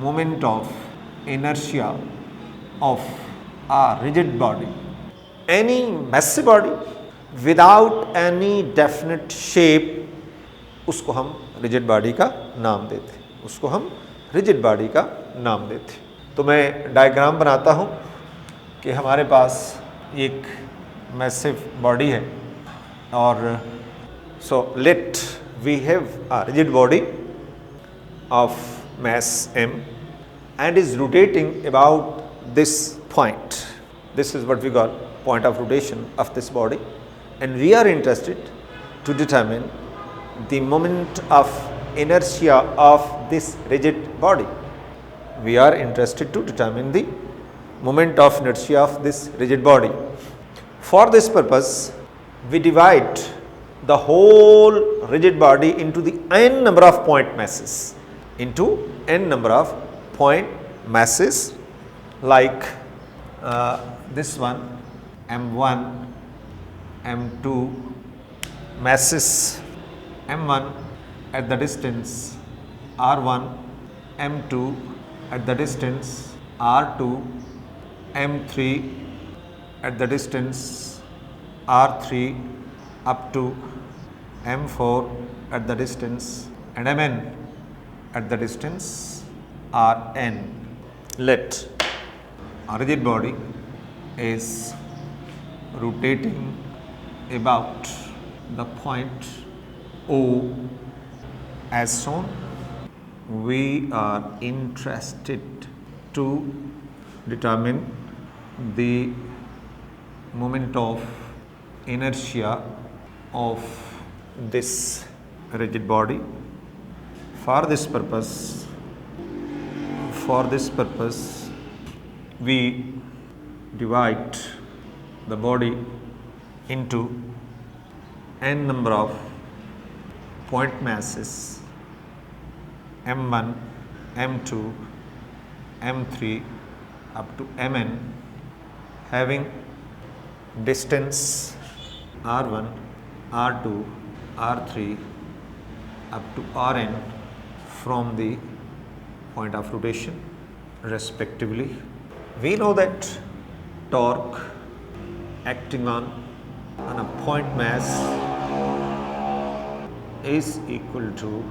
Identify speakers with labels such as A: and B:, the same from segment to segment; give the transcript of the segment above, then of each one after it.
A: moment of inertia of a rigid body, any massive body without any definite shape, उसको हम rigid body का नाम देते, उसको हम रिजिड बॉडी का नाम देते। तो मैं डायग्राम बनाता हूँ कि हमारे पास एक मैसिव बॉडी है और so let we have a rigid body of mass m and is rotating about this point. This is what we call point of rotation of this body, and we are interested to determine the moment of inertia of this rigid body. We are interested to determine the moment of inertia of this rigid body. For this purpose, we divide the whole rigid body into the n number of point masses, into n number of point masses, like this one m1, m2 masses, m1 at the distance r1, m2 at the distance r2, m3 at the distance r3 up to m4 at the distance, and mn at the distance Rn. Let a rigid body is rotating about the point O as shown. We are interested to determine the moment of inertia of this rigid body. For this purpose, we divide the body into n number of point masses m1, m2, m3 up to mn, having distance r1, r2, r3 up to rn from the point of rotation respectively. We know that torque acting on a point mass is equal to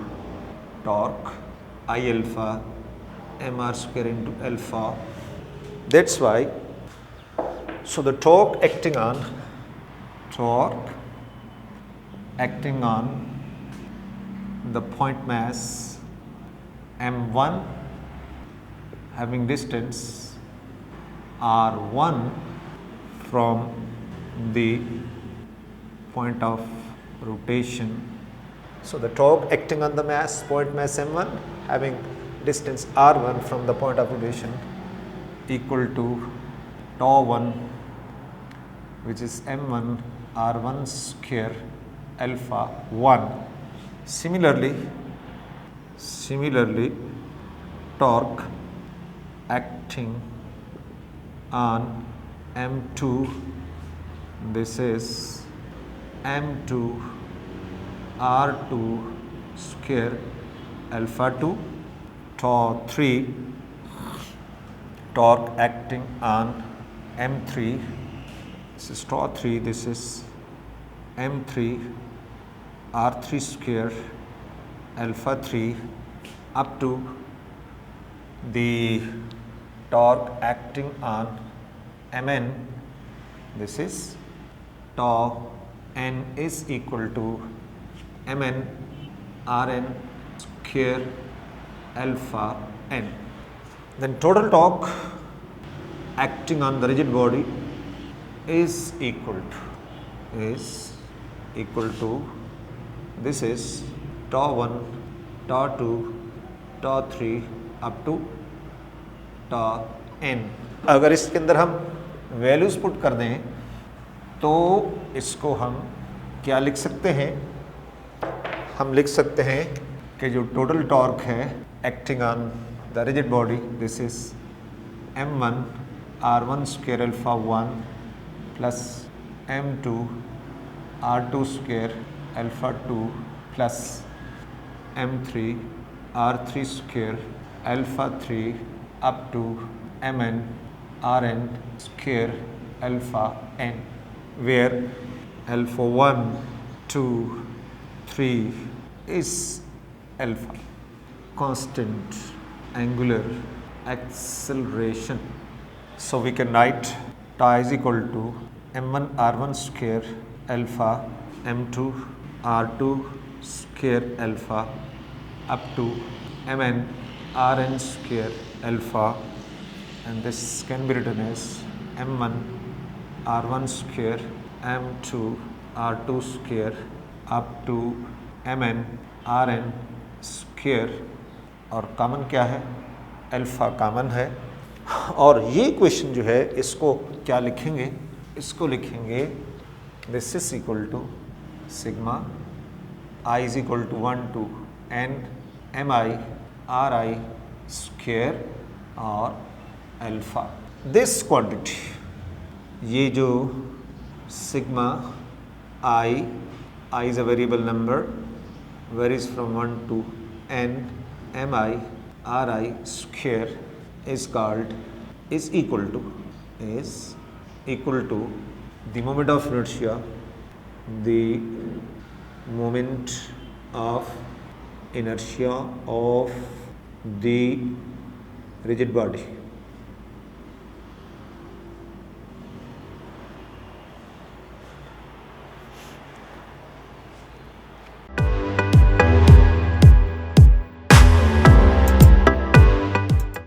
A: torque I alpha mr square into alpha. That's why, so the torque acting on the point mass m1 having distance r1 from the point of rotation. So the torque acting on the point mass m1 having distance r1 from the point of rotation equal to tau 1, which is m1 r1 square alpha 1. Similarly, torque acting on m2, this is m2 r2 square alpha 2. Tau 3, torque acting on m3, this is tau 3, this is m3 r3 square alpha 3 up to the torque acting on mn, this is tau n is equal to mn rn square alpha n. Then total torque acting on the rigid body is equal to this is tau 1, tau 2, tau 3 up to tau n. अगर इसके अंदर हम values put कर दें तो इसको हम क्या लिख सकते हैं? हम लिख सकते हैं कि जो टोटल टॉर्क है acting on the rigid body, this is m1 r1 square alpha 1 plus m2 r2 square alpha 2 plus m3 r3 square alpha 3 up to mn Rn square alpha n, where alpha 1, 2, 3 is alpha constant angular acceleration. So we can write tau is equal to m1 r1 square alpha m2 r2 square alpha up to mn rn square alpha, and this can be written as m1 r1 square m2 r2 square up to mn rn square, और common क्या है, alpha common है। और ये question जो है इसको क्या लिखेंगे, इसको लिखेंगे this is equal to sigma i is equal to 1 to n m i r i square और अल्फ़ा। दिस क्वांटिटी, ये जो sigma i is a variable number varies from 1 to n mi ri square is equal to the moment of inertia, the moment of inertia of the rigid body